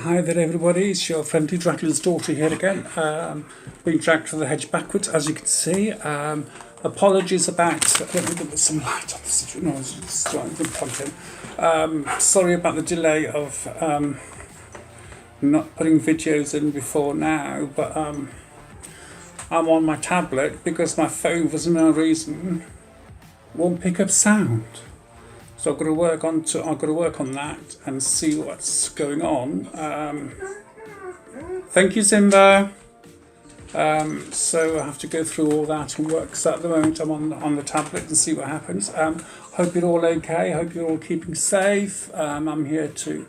Hi there everybody, it's your friendly Dracula's daughter here again, being dragged through the hedge backwards as you can see. Apologies about, let me put some light on this, no, it's plugged in. Sorry about the delay of not putting videos in before now, but I'm on my tablet because my phone for some reason won't pick up sound. So I've got to work on that and see what's going on. Thank you, Simba. So I have to go through all that and work. So at the moment I'm on the tablet and see what happens. Hope you're all okay. Hope you're all keeping safe. I'm here to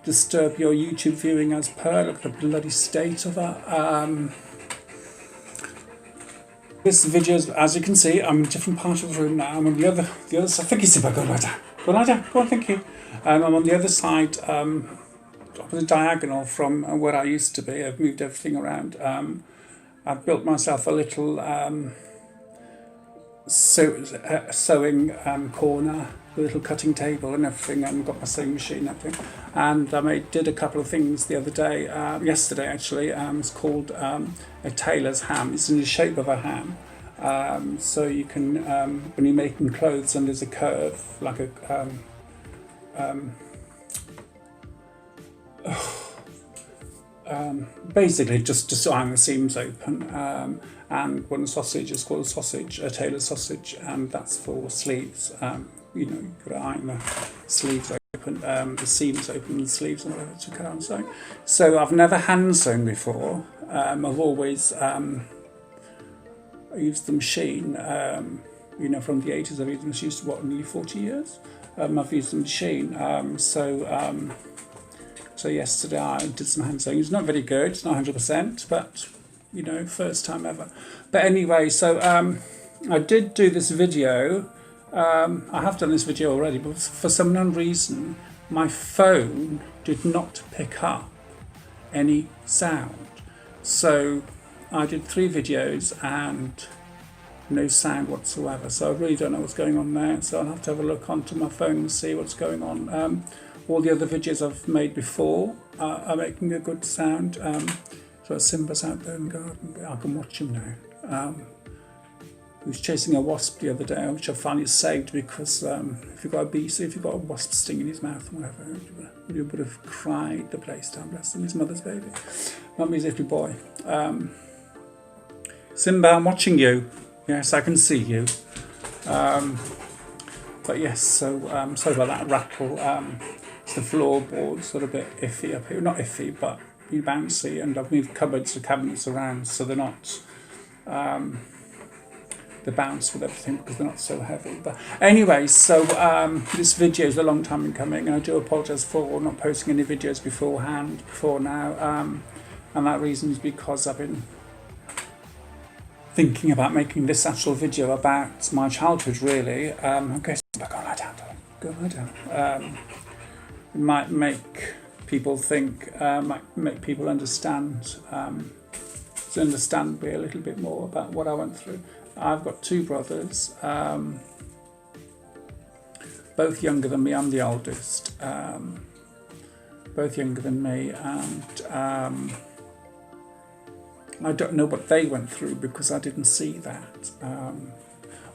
disturb your YouTube viewing as per. Look at the bloody state of that. This video, as you can see, I'm in a different part of the room now. I'm on the other side. Thank you, Simba. Go lie down. Go lie down. Go on, thank you. I'm on the other side, opposite diagonal from where I used to be. I've moved everything around. I've built myself a little sewing corner, a little cutting table and everything, and got my sewing machine and everything. And I did a couple of things the other day, yesterday actually. It's called a tailor's ham. It's in the shape of a ham. So you can, when you're making clothes and there's a curve, like a, basically just to iron the seams open. And one sausage is called a tailor's sausage, and that's for sleeves. You've got to iron the sleeves open, the seams open, the sleeves and whatever to carry on sewing. So I've never hand sewn before. I've always used the machine. From the 80s I've used the machine for nearly 40 years. I've used the machine. So yesterday I did some hand sewing. It's not very good, it's not 100%, but first time ever. But anyway, so I did do this video. I have done this video already, but for some unknown reason my phone did not pick up any sound. So I did 3 videos and no sound whatsoever. So I really don't know what's going on there. So I'll have to have a look onto my phone and see what's going on. All the other videos I've made before are making a good sound. So Simba's out there in the garden. I can watch him now. He was chasing a wasp the other day, which I finally saved because if you've got a wasp sting in his mouth or whatever, he would have cried the place down. Bless him, his mother's baby. Mummy's little boy. Simba, I'm watching you. Yes, I can see you. But yes, so sorry about that rattle. The floorboards are a bit iffy up here. Not iffy, but bouncy. And I've moved cupboards or cabinets around so they're not... the bounce with everything because they're not so heavy. But anyway, so this video is a long time in coming, and I do apologise for not posting any videos before now. And that reason is because I've been thinking about making this actual video about my childhood, really. Okay, go lie down, darling. Go lie down. It might make people think, might make people understand, me a little bit more about what I went through. I've got 2 brothers, both younger than me. I'm the oldest, both younger than me, and I don't know what they went through because I didn't see that.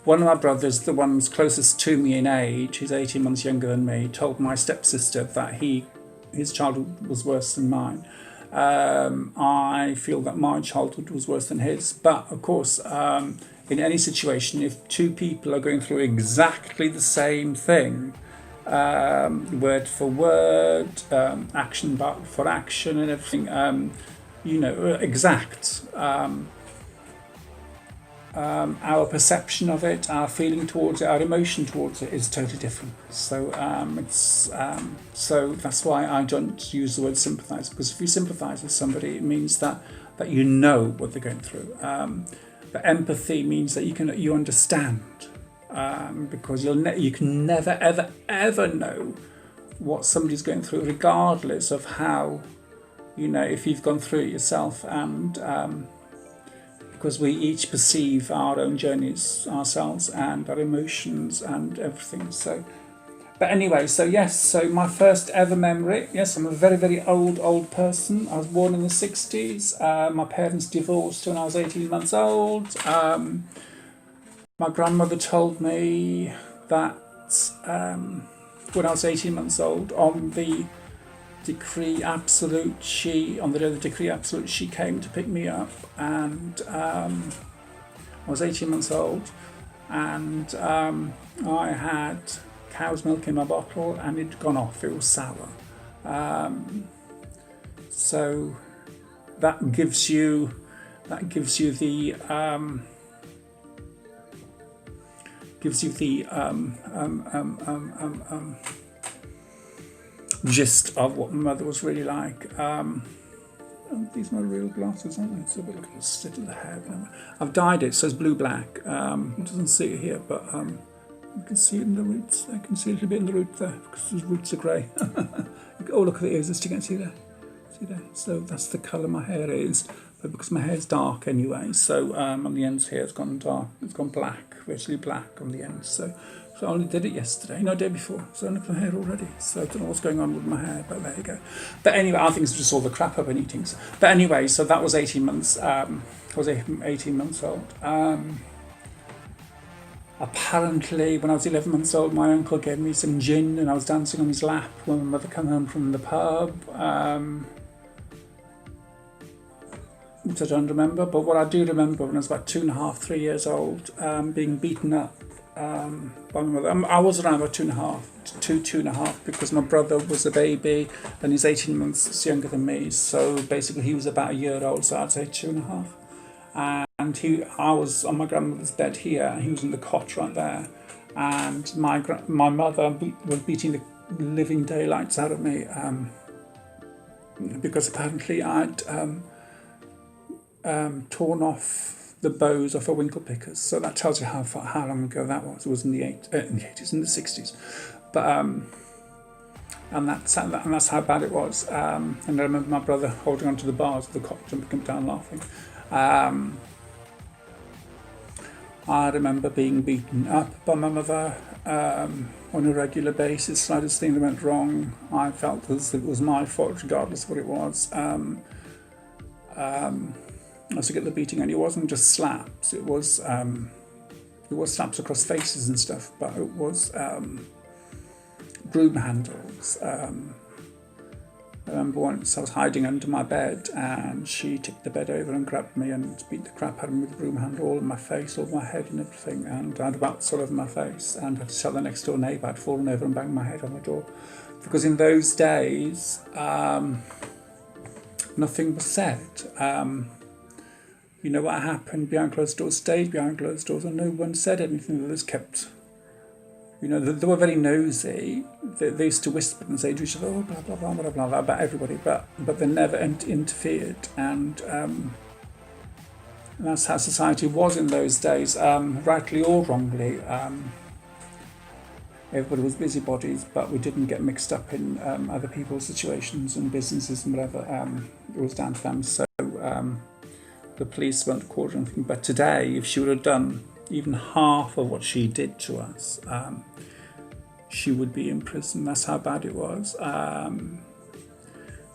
One of my brothers, the one who's closest to me in age, he's 18 months younger than me, told my stepsister that his childhood was worse than mine. I feel that my childhood was worse than his, but of course, in any situation, if 2 people are going through exactly the same thing, word for word, action for action and everything, exact, our perception of it, our feeling towards it, our emotion towards it is totally different. So so that's why I don't use the word sympathise, because if you sympathise with somebody, it means that you know what they're going through. But empathy means that you understand, because you can never ever know what somebody's going through, regardless of how, if you've gone through it yourself, and because we each perceive our own journeys ourselves and our emotions and everything. So But anyway, so yes, so my first ever memory, yes, I'm a very, very old person. I was born in the 60s. My parents divorced when I was 18 months old. My grandmother told me that when I was 18 months old, on the decree absolute, on the day of the decree absolute, she came to pick me up, and I was 18 months old, and I had cow's milk in my bottle, and it'd gone off. It was sour. So that gives you the gist of what my mother was really like. These are my real glasses, aren't they? So look at the state of the hair. I've dyed it, so it's blue-black. It doesn't see it here, but you can see it in the roots. I can see a little bit in the root there, because the roots are grey. Oh, look at the ears, just you can see there. See there? So that's the colour my hair is. But because my hair's dark anyway, so on the ends here it's gone dark. It's gone black, virtually black on the ends. So I only did it yesterday, no, day before. So I look at my hair already. So I don't know what's going on with my hair, but there you go. But anyway, I think it's just all the crap I've been eating. But anyway, so that was 18 months. I was 18 months old. Apparently, when I was 11 months old, my uncle gave me some gin, and I was dancing on his lap when my mother came home from the pub. Which I don't remember, but what I do remember when I was about 2.5, 3 years old, being beaten up by my mother. I was around about 2.5, because my brother was a baby and he's 18 months younger than me. So basically, he was about a year old, so I'd say 2.5. And I was on my grandmother's bed here, and he was in the cot right there. And my mother was beating the living daylights out of me because apparently I'd torn off the bows off her winkle pickers. So that tells you how long ago that was. It was in the 80s, in the 60s. But and that's how bad it was. And I remember my brother holding onto the bars of the cot, jumping up down laughing. I remember being beaten up by my mother on a regular basis. Slightest thing that went wrong, I felt as it was my fault, regardless of what it was. I used to get the beating, and it wasn't just slaps. It was slaps across faces and stuff, but it was broom handles. I remember once I was hiding under my bed, and she tipped the bed over and grabbed me and beat the crap out of me with the broom handle all in my face, all my head and everything, and I had about all over my face, and I had to tell the next door neighbour I'd fallen over and banged my head on the door. Because in those days, nothing was said. You know what happened behind closed doors stayed behind closed doors, and no one said anything. They just kept, they were very nosy. They used to whisper and say to each other, oh, blah, blah, blah, blah, blah, blah, about everybody, but they never interfered. And that's how society was in those days, rightly or wrongly. Everybody was busybodies, but we didn't get mixed up in other people's situations and businesses and whatever. It was down to them. So the police weren't caught or anything. But today, if she would have done even half of what she did to us, she would be in prison. That's how bad it was.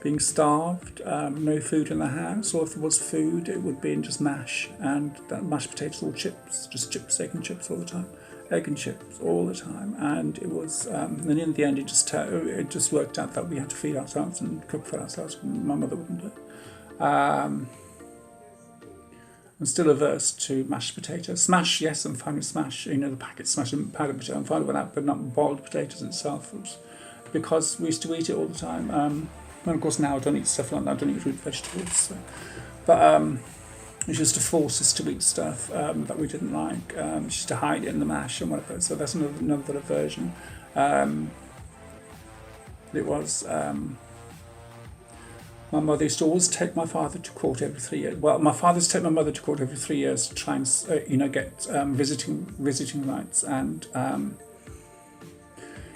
Being starved, no food in the house, or if there was food, it would be in just mash, and that mashed potatoes or chips, just chips, egg and chips all the time, egg and chips all the time. And it was, and in the end, it just worked out that we had to feed ourselves and cook for ourselves. My mother wouldn't do it. I'm still averse to mashed potatoes. Smash, yes, I'm fine with smash. The packet smash and powdered potato, I'm fine with that, but not boiled potatoes itself. Because we used to eat it all the time. And of course now I don't eat stuff like that. I don't eat root vegetables. So. But it's just to force us to eat stuff that we didn't like. She used to hide it in the mash and whatever. So that's another aversion. It was... my mother used to always take my father to court every 3 years. Well, my father used to take my mother to court every 3 years to try and, get visiting rights, and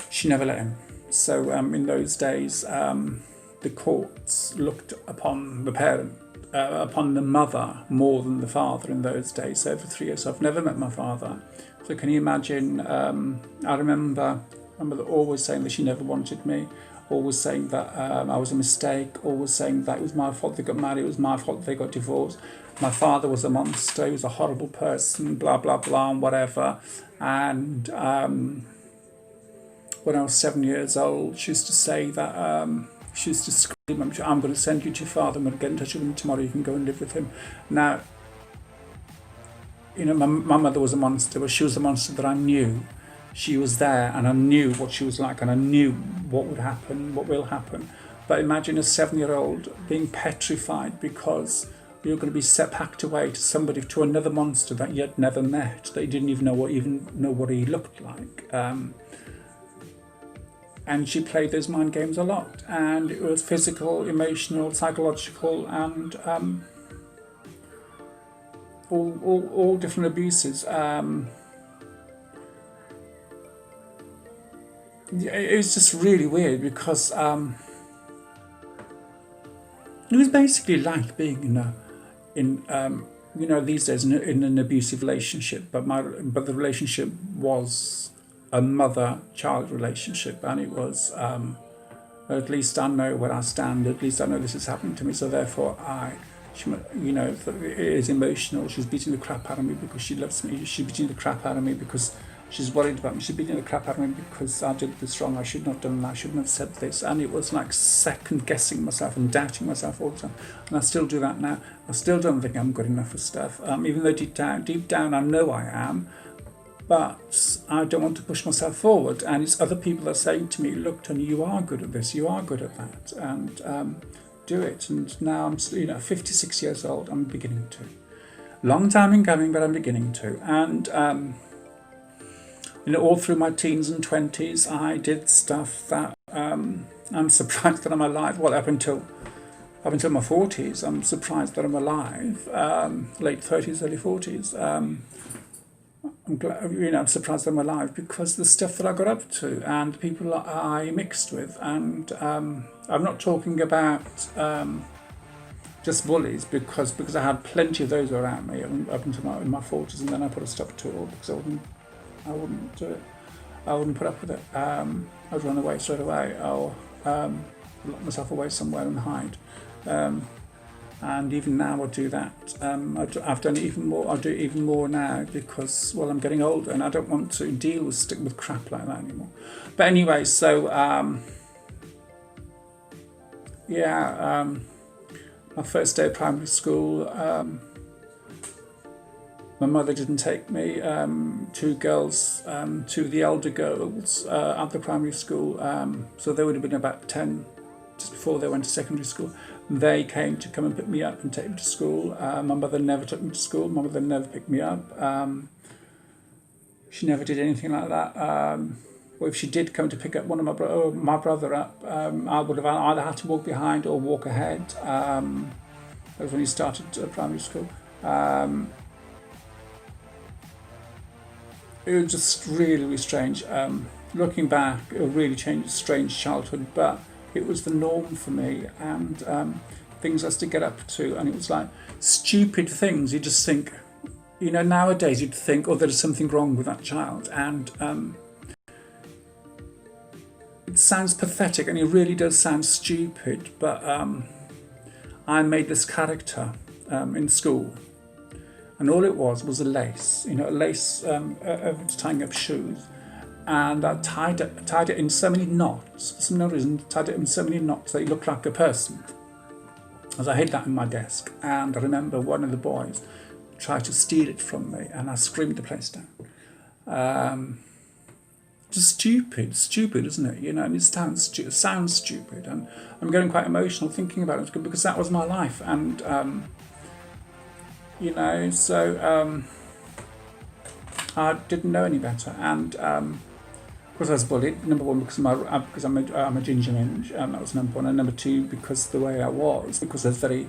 she never let him. So in those days, the courts looked upon the parent, upon the mother more than the father in those days. So every 3 years, so I've never met my father. So can you imagine? I remember My mother always saying that she never wanted me, always saying that I was a mistake, always saying that it was my fault they got married, it was my fault they got divorced. My father was a monster, he was a horrible person, blah, blah, blah, and whatever. And when I was 7 years old, she used to say that, she used to scream, I'm going to send you to your father, I'm going to get in touch with him tomorrow, you can go and live with him. Now, you know, my mother was a monster, but she was a monster that I knew. She was there and I knew what she was like and I knew what would happen, what will happen. But imagine a 7-year-old being petrified because you're going to be packed away to somebody, to another monster that you had never met, that you didn't even know what he looked like. And she played those mind games a lot, and it was physical, emotional, psychological, and all different abuses. It was just really weird because it was basically like being these days in an abusive relationship, but the relationship was a mother-child relationship, and it was at least I know where I stand, at least I know this is happening to me, so therefore it is emotional. She's beating the crap out of me because she loves me, she's beating the crap out of me because she's worried about me, she's beating the crap out of me because I did this wrong, I shouldn't have done that, I shouldn't have said this. And it was like second guessing myself and doubting myself all the time, and I still do that now. I still don't think I'm good enough for stuff, even though deep down I know I am, but I don't want to push myself forward. And it's other people that are saying to me, look Tony, you are good at this, you are good at that, and do it. And now I'm 56 years old, I'm beginning to. Long time in coming, but I'm beginning to. And all through my teens and 20s, I did stuff that I'm surprised that I'm alive. Well, up until my 40s, I'm surprised that I'm alive. Late 30s, early 40s. I'm glad, I'm surprised that I'm alive because the stuff that I got up to and the people that I mixed with. And I'm not talking about just bullies because I had plenty of those around me up until my 40s, and then I put a stop to it all because I wouldn't do it. I wouldn't put up with it. I'd run away straight away, or lock myself away somewhere and hide. And even now I do that. I've done it even more. I'll do it even more now because, well, I'm getting older and I don't want to stick with crap like that anymore. But anyway, so my first day of primary school, my mother didn't take me. Two of the elder girls at the primary school, so they would have been about 10, just before they went to secondary school. They came to come and pick me up and take me to school. My mother never took me to school. My mother never picked me up. She never did anything like that. Well, if she did come to pick up one of my brother up, I would have either had to walk behind or walk ahead. That was when he started primary school. It was just really, really strange. Looking back, a really strange childhood, but it was the norm for me, and things I used to get up to, and it was like stupid things. You just think, nowadays you'd think, oh, there's something wrong with that child, and it sounds pathetic, and it really does sound stupid, but I made this character in school, and all it was a lace, a lace tying up shoes. And I tied it in so many knots, for some reason, tied it in so many knots that it looked like a person. As I hid that in my desk, and I remember one of the boys tried to steal it from me, and I screamed the place down. Just stupid, isn't it? And it sounds stupid, and I'm getting quite emotional thinking about it because that was my life, and so I didn't know any better, and. Of course, I was bullied. Number one, because I'm a ginger minge. That was number one. And number two, because the way I was. Because I was very,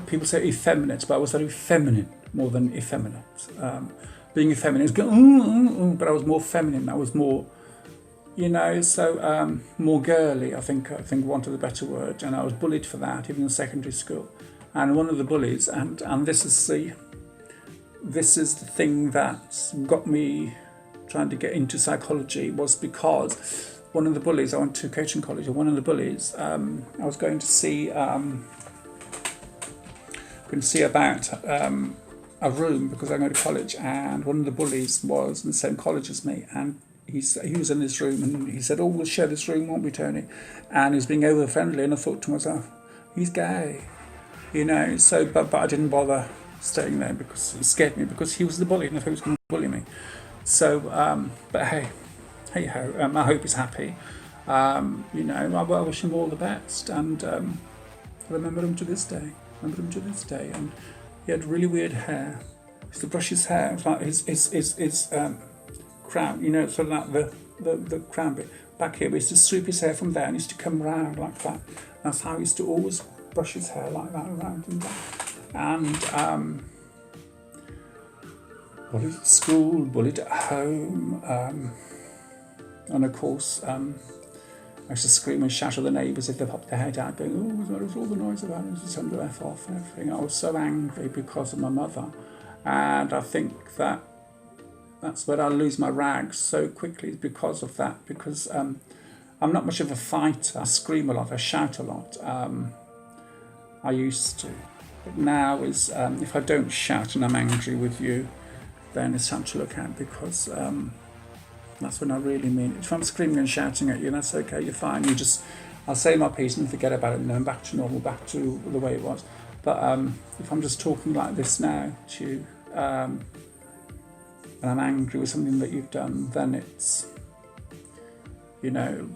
people say effeminate, but I was very feminine more than effeminate. Being effeminate is going, but I was more feminine. I was more, more girly. I think want of the better word. And I was bullied for that, even in secondary school. And one of the bullies, and this is the thing that got me trying to get into psychology was because one of the bullies, I went to coaching college, and one of the bullies, I was going to see about a room because I go to college, and one of the bullies was in the same college as me, and he was in this room, and he said, "Oh, we'll share this room, won't we, Tony?" And he was being over friendly, and I thought to myself, he's gay, so but I didn't bother staying there because it scared me, because he was the bully and I thought he was going to bully me. So but hey ho, I hope he's happy. I wish him all the best, and I remember him to this day. And he had really weird hair. He used to brush his hair. It was like his crown, sort of like the crown bit back here. He used to sweep his hair from there and used to come round like that. That's how he used to always brush his hair like that around and back. And bullied at school, bullied at home, and of course I used to scream and shout at the neighbours if they popped their head out, going, "Oh, what was all the noise about it? Just tell them to F off," and everything. I was so angry because of my mother, and I think that's where I lose my rags so quickly, because of that. Because I'm not much of a fighter. I scream a lot. I shout a lot. I used to, but now is if I don't shout and I'm angry with you, then it's time to look out, because that's when I really mean it. If I'm screaming and shouting at you, that's okay, you're fine. I'll say my piece and forget about it, and then back to normal, back to the way it was. But if I'm just talking like this now to you, and I'm angry with something that you've done, then it's, no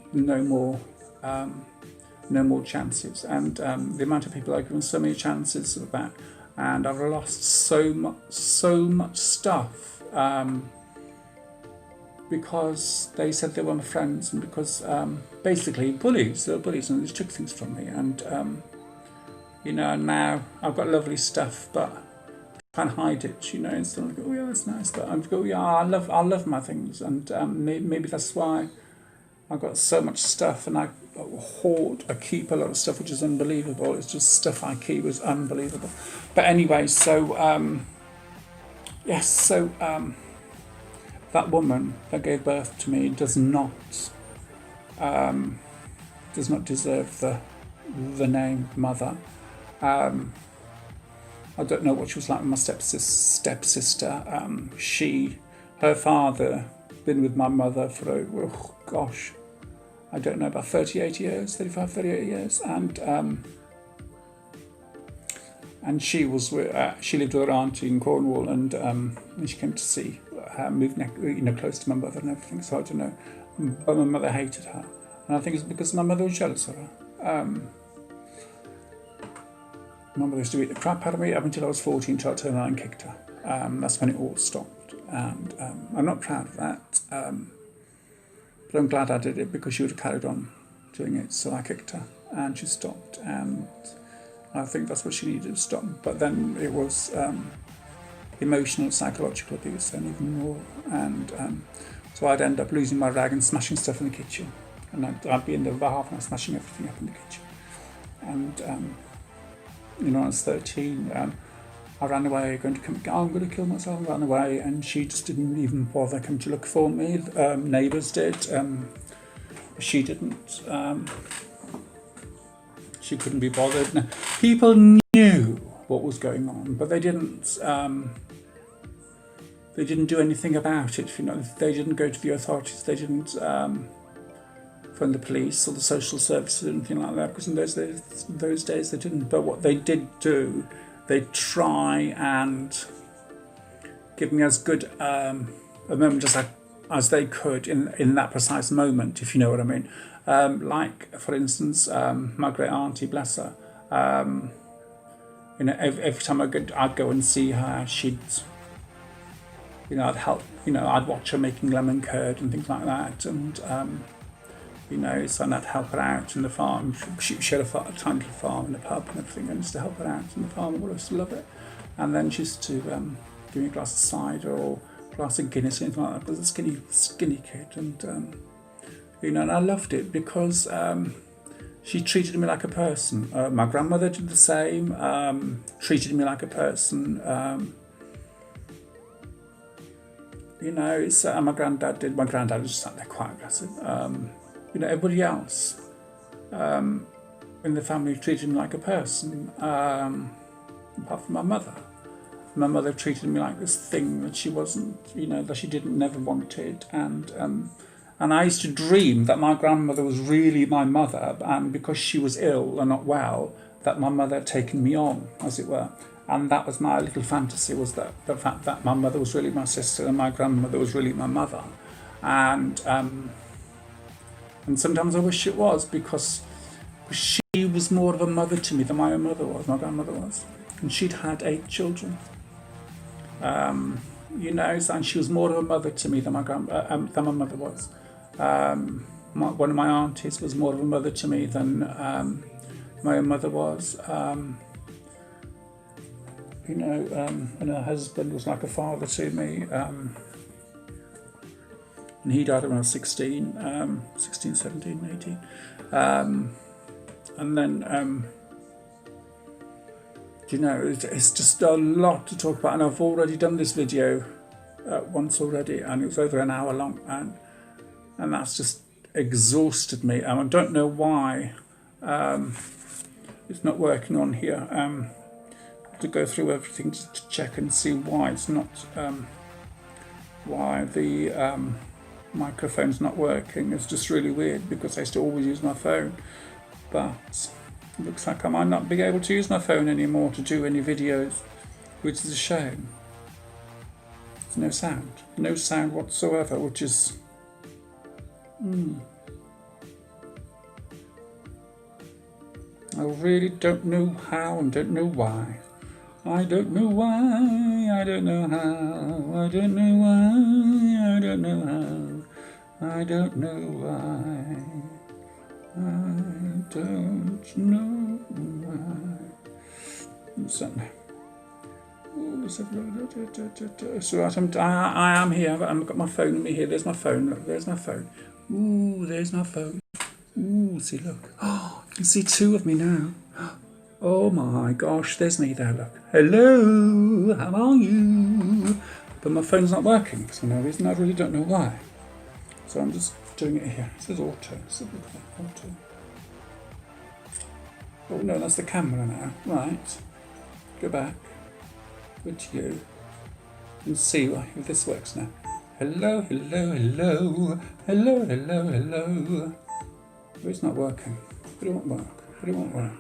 more chances. And the amount of people I've given so many chances about, and I've lost so much stuff. Because they said they were my friends, and because basically they're bullies and they took things from me, and and now I've got lovely stuff, but I can't hide it, and still go, "Oh yeah, that's nice," but I go, "Yeah, I love my things," and maybe that's why I've got so much stuff, and I keep a lot of stuff which is unbelievable. It's just stuff I keep is unbelievable. But anyway, so that woman that gave birth to me does not deserve the name mother. I don't know what she was like with my stepsister. Her father been with my mother for I don't know, about 38 years, and she was she lived with her auntie in Cornwall, and she came to see her, moved close to my mother and everything. So I don't know, but my mother hated her, and I think it's because my mother was jealous of her. My mother used to beat the crap out of me up until I was 14, till I turned around and kicked her. That's when it all stopped, and I'm not proud of that. But I'm glad I did it, because she would have carried on doing it. So I kicked her, and she stopped, and I think that's what she needed to stop. But then it was emotional, psychological abuse, and even more. And so I'd end up losing my rag and smashing stuff in the kitchen. And I'd be in there for about half an hour smashing everything up in the kitchen. And when I was 13, I ran away, I'm going to kill myself. I ran away, and she just didn't even bother coming to look for me. Neighbours did. She didn't. She couldn't be bothered. Now, people knew what was going on, but they didn't. They didn't do anything about it. They didn't go to the authorities. They didn't phone the police or the social services or anything like that, because in those days they didn't. But what they did do, they try and give me as good a moment as they could in that precise moment, if you know what I mean. Like, for instance, my great auntie, bless her, every time I'd go and see her, she'd, I'd help, I'd watch her making lemon curd and things like that, and so I'd help her out in the farm. She had a tiny little farm and a pub and everything, and just to help her out in the farm, I used to love it. And then she used to give me a glass of cider or a glass of Guinness, anything like that. I was a skinny kid, and and I loved it because she treated me like a person. My grandmother did the same, treated me like a person. you know, it's, my granddad did. My granddad just sat there quite aggressive. You know, everybody else in the family treated me like a person, apart from my mother. My mother treated me like this thing that she wasn't, you know, that she didn't never wanted, and I used to dream that my grandmother was really my mother, and because she was ill and not well, that my mother had taken me on, as it were. And that was my little fantasy, was that the fact that my mother was really my sister and my grandmother was really my mother. And sometimes I wish it was, because she was more of a mother to me than my own mother was, my grandmother was. And she'd had 8 children. You know, and she was more of a mother to me than my mother was. One of my aunties was more of a mother to me than my own mother was. You know, and her husband was like a father to me. And he died when I was 16, 17, 18. And then, you know, it's just a lot to talk about. And I've already done this video once already, and it was over an hour long. And that's just exhausted me. And I don't know why it's not working on here. I have to go through everything to check and see why it's not, why the microphone's not working. It's just really weird, because I used to always use my phone, but it looks like I might not be able to use my phone anymore to do any videos, which is a shame. There's no sound whatsoever, which is I really don't know how and don't know why. I don't know why, I don't know how, I don't know why, I don't know how, I don't know why, I don't know why. So I am here, I've got my phone in me here, there's my phone, look, there's my phone. Ooh, there's my phone. Ooh, see, look. Oh, you can see 2 of me now. Oh my gosh, there's me there, look. Hello, how are you? But my phone's not working for no reason. I really don't know why. So I'm just doing it here. It says auto. Auto. Oh no, that's the camera now. Right. Go back. Go to you. And see if this works now. Hello, hello, hello. Hello, hello, hello. Oh, it's not working. But it won't work. But it won't work.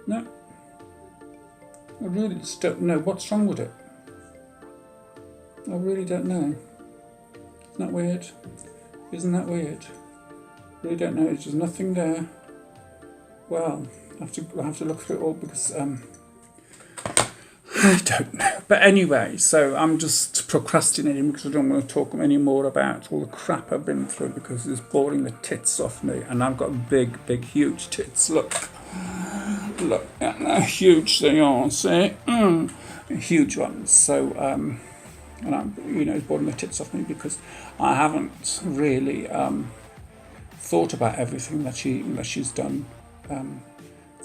No. I really just don't know what's wrong with it. I really don't know. Isn't that weird? Isn't that weird? Really don't know. There's just nothing there. Well, I have to look through it all, because I don't know. But anyway, so I'm just procrastinating because I don't want to talk any more about all the crap I've been through, because it's boring the tits off me. And I've got big, huge tits. Look at how huge they are, see? Huge ones. So, and I'm, you know, it's boring the tits off me because I haven't really thought about everything that she's done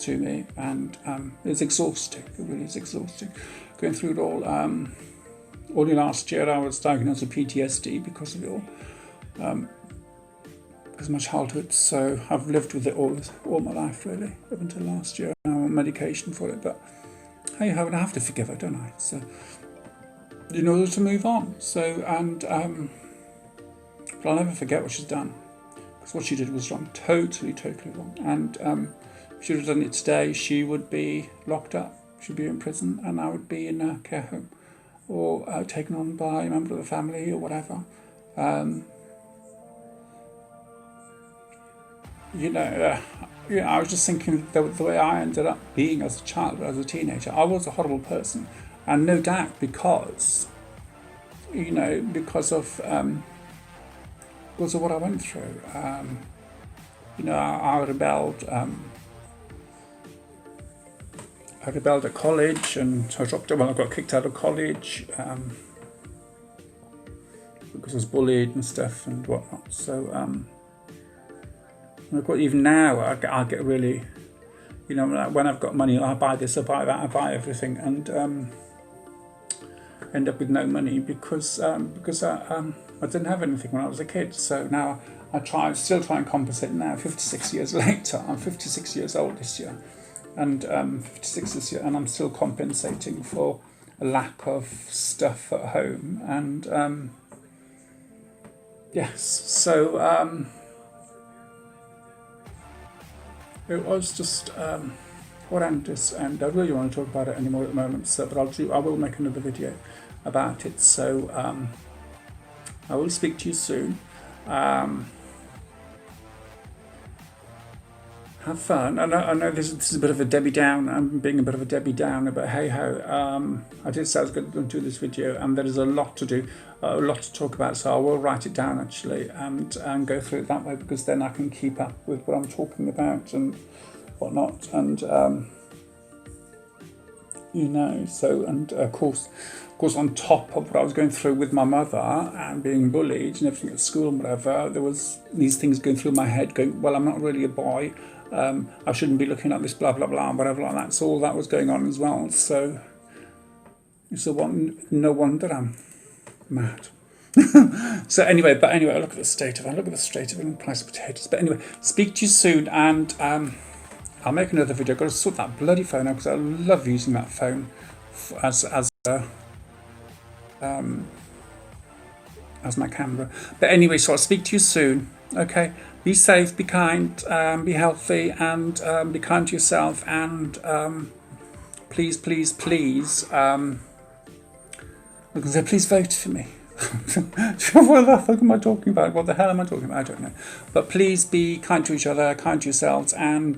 to me, and it's exhausting. It really is exhausting going through it all. Only last year I was diagnosed with PTSD because of it all, because of my childhood. So I've lived with it all my life, really, up until last year. I'm on medication for it, but hey, I have to forgive her, don't I? So, in order to move on. So, and but I'll never forget what she's done, because what she did was wrong, totally wrong. And if she would have done it today, she would be locked up. She'd be in prison, and I would be in a care home, or taken on by a member of the family, or whatever. I was just thinking the way I ended up being as a child, as a teenager. I was a horrible person, and no doubt because of what I went through. I rebelled. I rebelled at college, and I got kicked out of college because I was bullied and stuff and whatnot. So, even now, I get really, you know, like when I've got money, I buy this, I buy that, I buy everything, and end up with no money because I didn't have anything when I was a kid. So now still try and compensate now. 56 years later, I'm 56 years old this year, and 56 this year, and I'm still compensating for a lack of stuff at home. And yes, so it was just horrendous, and I really want to talk about it anymore at the moment. So, but I will make another video about it. So I will speak to you soon. Have fun. I know this is a bit of a Debbie Down. I'm being a bit of a Debbie Downer, but hey ho. I did say I was going to do this video, and there is a lot to do, a lot to talk about. So I will write it down actually, and go through it that way, because then I can keep up with what I'm talking about and whatnot. And you know, so, and of course on top of what I was going through with my mother and being bullied and everything at school and whatever, there was these things going through my head going, well, I'm not really a boy, I shouldn't be looking at this blah blah blah, whatever like that. So all that was going on as well. So it's no wonder I'm mad. So anyway, look at the state of it. Look at the state of it and the price of potatoes. But anyway, speak to you soon, and I'll make another video. I've got to sort that bloody phone out, because I love using that phone as my camera. But anyway, so I'll speak to you soon. Okay, be safe, be kind, be healthy, and be kind to yourself. And please, please, please, I can say, please vote for me. What the fuck am I talking about? What the hell am I talking about? I don't know. But please be kind to each other, kind to yourselves, and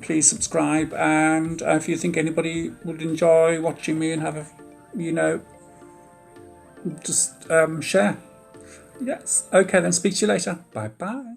please subscribe. And if you think anybody would enjoy watching me and have a, you know, just share. Yes. Okay, then speak to you later. Bye bye.